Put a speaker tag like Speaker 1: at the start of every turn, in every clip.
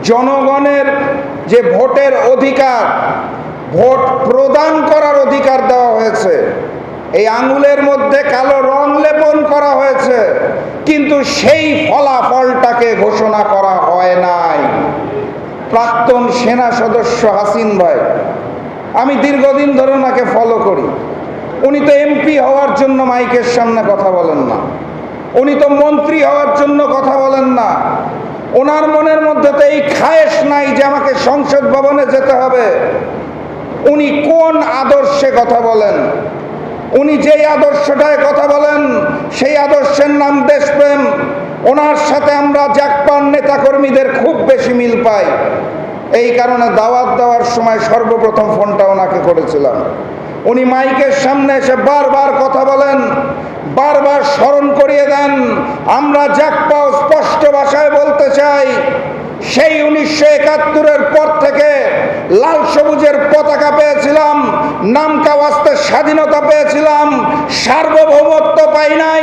Speaker 1: জনগণের যে ভোটের অধিকার, ভোট প্রদান করার অধিকার দেওয়া হয়েছে। এই আঙুলের মধ্যে কালো রং লেপন করা হয়েছে, কিন্তু সেই ফলাফলটাকে ঘোষণা করা হয় নাই। প্রাক্তন সেনা সদস্য হাসিন ভাই, আমি দীর্ঘদিন ধরে ওনাকে ফলো করি। উনি তো এমপি হওয়ার জন্য মাইকের সামনে কথা বলেন না, উনি তো মন্ত্রী হওয়ার জন্য কথা বলেন না। ওনার মনের মধ্যে তো এই খায়েশ নাই যে আমাকে সংসদ ভবনে যেতে হবে। উনি কোন আদর্শে কথা বলেন? উনি যেই আদর্শটায় কথা বলেন সেই আদর্শের নাম দেশপ্রেম। ওনার সাথে আমরা জাকপান নেতাকর্মীদের খুব বেশি মিল পাই। এই কারণে দাওয়াত দেওয়ার সময় সর্বপ্রথম ফোনটা ওনাকে করেছিলাম। উনি মাইকের সামনে এসে বারবার কথা বলেন, বারবার স্মরণ করিয়ে দেন। আমরা জাকপাও স্পষ্ট ভাষায় বলতে চাই, সেই 1971-এর পর থেকে লাল সবুজের পতাকা পেয়েছিলাম, নামকা ওয়াস্তে স্বাধীনতা পেয়েছিলাম, সার্বভৌমত্ব পাই নাই।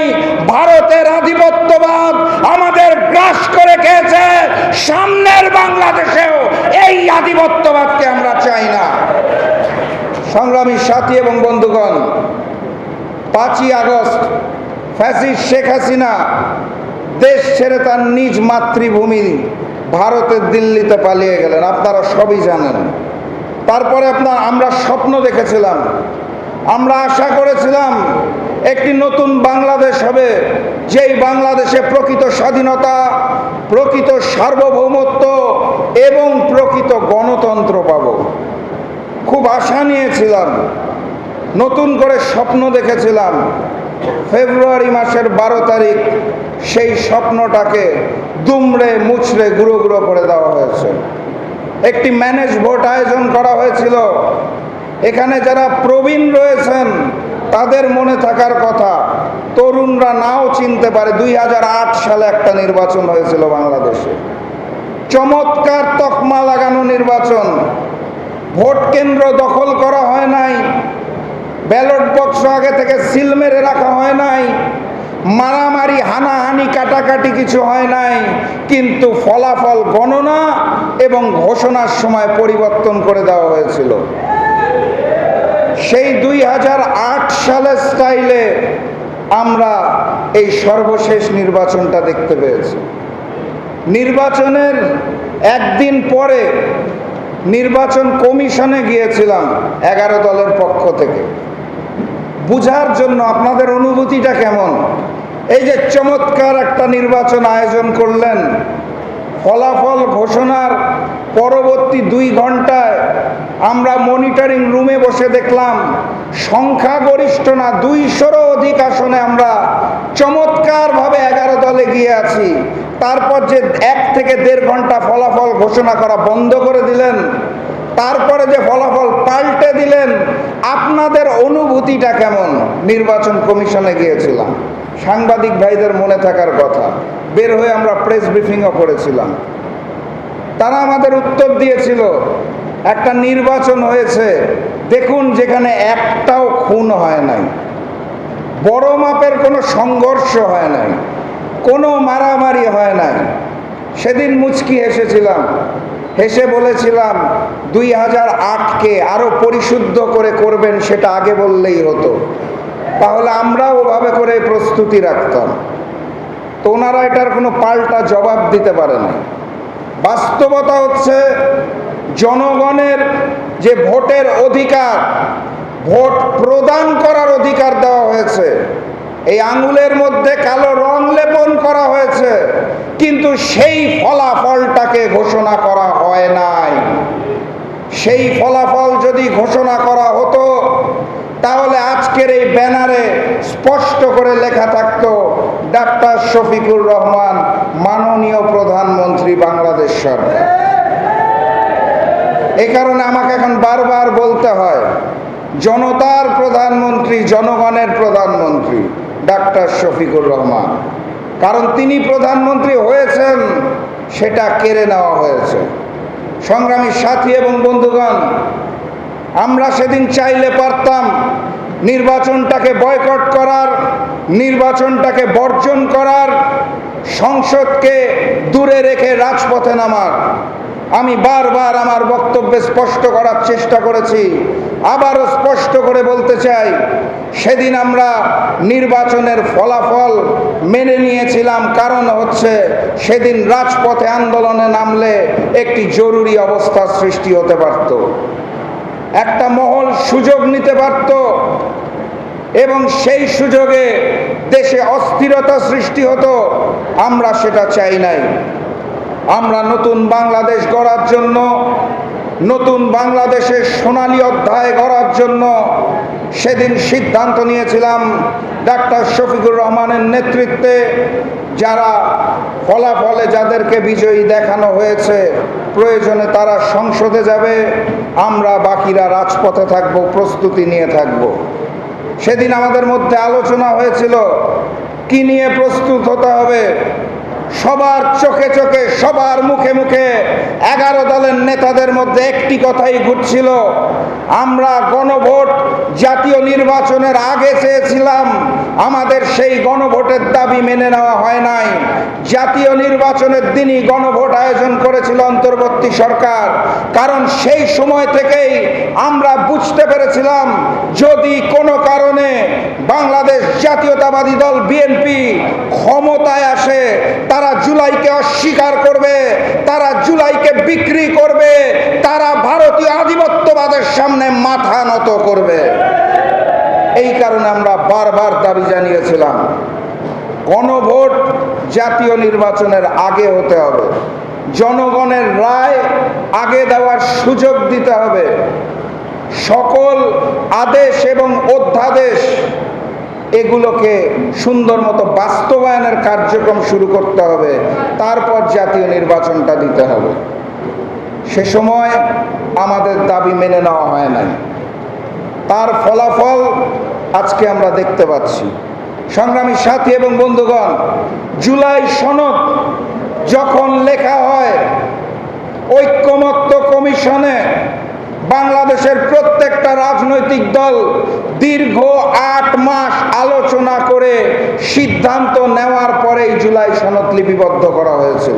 Speaker 1: ভারতের আধিপত্যবাদ আমাদের গ্রাস করে খেয়েছে। সামনের বাংলাদেশেও এই আধিপত্যবাদকে আমরা চাই না। সংগ্রামী সাথী এবং বন্ধুগণ, 5ই আগস্ট ফ্যাসিস্ট শেখ হাসিনা দেশ ছেড়ে তার নিজ মাতৃভূমি ভারতের দিল্লিতে পালিয়ে গেলেন, আপনারা সবই জানেন। তারপরে আমরা স্বপ্ন দেখেছিলাম, আমরা আশা করেছিলাম একটি নতুন বাংলাদেশ হবে, যেই বাংলাদেশে প্রকৃত স্বাধীনতা, প্রকৃত সার্বভৌমত্ব এবং প্রকৃত গণতন্ত্র পাব। খুব আশা নিয়েছিলাম, নতুন করে স্বপ্ন দেখেছিলাম। ফেব্রুয়ারি মাসের 12 তারিখ সেই স্বপ্নটাকে দুমড়ে মুচড়ে গুঁড়ো গুঁড়ো করে দেওয়া হয়েছে। একটি ম্যানেজ ভোট আয়োজন করা হয়েছিল। এখানে যারা প্রবীণ রয়েছেন তাদের মনে থাকার কথা, তরুণরা নাও চিনতে পারে, 2008 সালে একটা নির্বাচন হয়েছিল বাংলাদেশে। চমৎকার তকমা লাগানো নির্বাচন। ভোট কেন্দ্র দখল করা হয় নাই, ব্যালট বক্স আগে থেকে সিল মেরে রাখা হয় নাই, মারামারি হানাহানি কাটাকাটি কিছু হয় নাই, কিন্তু ফলাফল গণনা এবং ঘোষণার সময় পরিবর্তন করে দেওয়া হয়েছিল। সেই 2008 সালের স্টাইলে আমরা এই সর্বশেষ নির্বাচনটা দেখতে পেয়েছি। নির্বাচনের একদিন পরে নির্বাচন কমিশনে গিয়েছিলাম 11 দলের পক্ষ থেকে, বুঝার জন্য আপনাদের অনুভূতিটা কেমন। এই যে চমৎকার একটা নির্বাচন আয়োজন করলেন, ফলাফল ঘোষণার পরবর্তী 2 ঘন্টায় আমরা মনিটরিং রুমে বসে দেখলাম সংখ্যাগরিষ্ঠ না 200-রও অধিক আসনে আমরা চমৎকারভাবে 11 দলে গিয়ে আছি। তারপর যে 1 থেকে 1.5 ঘন্টা ফলাফল ঘোষণা করা বন্ধ করে দিলেন, তারপরে যে ফলাফল পাল্টে দিলেন, আপনাদের অনুভূতিটা কেমন? নির্বাচন কমিশনে গিয়েছিলাম, সাংবাদিক ভাইদের মনে থাকার কথা, বের হয়ে আমরা প্রেস ব্রিফিংও করেছিলাম। তারা আমাদের উত্তর দিয়েছিল, একটা নির্বাচন হয়েছে, দেখুন যেখানে একটাও খুন হয় নাই, বড় মাপের কোনো সংঘর্ষ হয় নাই, কোনো মারামারি হয় নাই। সেদিন মুচকি হেসেছিলাম, হেসে বলেছিলাম 2008-কে আরো পরিশুদ্ধ করে করবেন, সেটা আগে বললেই হতো, তাহলে আমরাও ওভাবে করে প্রস্তুতি রাখতাম। তো ওনারা এটার কোনো পাল্টা জবাব দিতে পারে না। বাস্তবতা হচ্ছে, জনগণের যে ভোটের অধিকার, ভোট প্রদান করার অধিকার দেওয়া হয়েছে, এই আঙুলের মধ্যে কালো রং লেপন করা হয়েছে, কিন্তু সেই ফলাফলটাকে ঘোষণা করা হয় নাই। সেই ফলাফল যদি ঘোষণা করা হতো, তাহলে আজকের এই ব্যানারে স্পষ্ট করে লেখা থাকতো, ডাক্তার শফিকুর রহমান, মাননীয় প্রধানমন্ত্রী, বাংলাদেশ সরকার। এই কারণে আমাকে এখন বারবার বলতে হয়, জনতার প্রধানমন্ত্রী, জনগণের প্রধানমন্ত্রী ডাক্তার শফিকুর রহমান। কারণ তিনি প্রধানমন্ত্রী হয়েছেন, সেটা কেড়ে নেওয়া হয়েছে। সংগ্রামী সাথী এবং বন্ধুগণ, আমরা সেদিন চাইলে পারতাম নির্বাচনটাকে বয়কট করার, নির্বাচনটাকে বর্জন করার, সংসদকে দূরে রেখে রাজপথে নামার। আমি বারবার আমার বক্তব্যে স্পষ্ট করার চেষ্টা করেছি, আবারও স্পষ্ট করে বলতে চাই, সেদিন আমরা নির্বাচনের ফলাফল মেনে নিয়েছিলাম, কারণ হচ্ছে সেদিন রাজপথে আন্দোলনে নামলে একটি জরুরি অবস্থার সৃষ্টি হতে পারত, একটা মহল সুযোগ নিতে পারত এবং সেই সুযোগে দেশে অস্থিরতা সৃষ্টি হতো। আমরা সেটা চাই নাই। আমরা নতুন বাংলাদেশ গড়ার জন্য, নতুন বাংলাদেশের সোনালী অধ্যায় গড়ার জন্য সেদিন সিদ্ধান্ত নিয়েছিলাম ডাক্তার শফিকুর রহমানের নেতৃত্বে, যারা ফলাফলে যাদেরকে বিজয়ী দেখানো হয়েছে প্রয়োজনে তারা সংসদে যাবে, আমরা বাকিরা রাজপথে থাকব, প্রস্তুতি নিয়ে থাকব। সেদিন আমাদের মধ্যে আলোচনা হয়েছিল কি নিয়ে প্রস্তুত হতে হবে। সবার চোখে চোখে, সবার মুখে মুখে 11 দলের নেতাদের মধ্যে একটি কথাই ঘুরছিল, আমরা গণভোট জাতীয় নির্বাচনের আগে চেয়েছিলাম, আমাদের সেই গণভোটের দাবি মেনে নেওয়া হয় নাই। জাতীয় নির্বাচনের দিনই গণভোট আয়োজন করেছিল অন্তর্বর্তী সরকার, কারণ সেই সময় থেকেই আমরা বুঝতে পেরেছিলাম যদি কোনো কারণে বাংলাদেশ জাতীয়তাবাদী দল বিএনপি ক্ষমতায় আসে, তারা জুলাইকে অস্বীকার করবে, তারা জুলাইকে বিক্রি করবে, তারা ভারতীয় আধিপত্যবাদের সামনে মাথা নত করবে। এই কারণে আমরা বারবার দাবি জানিয়েছিলাম গণভোট জাতীয় নির্বাচনের আগে হতে হবে, জনগণের রায় আগে দেওয়ার সুযোগ দিতে হবে, সকল আদেশ এবং অধ্যাদেশ এগুলোকে সুন্দর মতো বাস্তবায়নের কার্যক্রম শুরু করতে হবে, তারপর জাতীয় নির্বাচনটা দিতে হবে। সে সময় আমাদের দাবি মেনে নেওয়া হয় নাই, তার ফলাফল আজকে আমরা দেখতে পাচ্ছি। সংগ্রামী সাথী এবং বন্ধুগণ, জুলাই সনদ যখন লেখা হয়, ঐক্যমত্য কমিশনে বাংলাদেশের প্রত্যেকটা রাজনৈতিক দল দীর্ঘ 8 মাস আলোচনা করে সিদ্ধান্ত নেওয়ার পরেই জুলাই সনদ লিপিবদ্ধ করা হয়েছিল।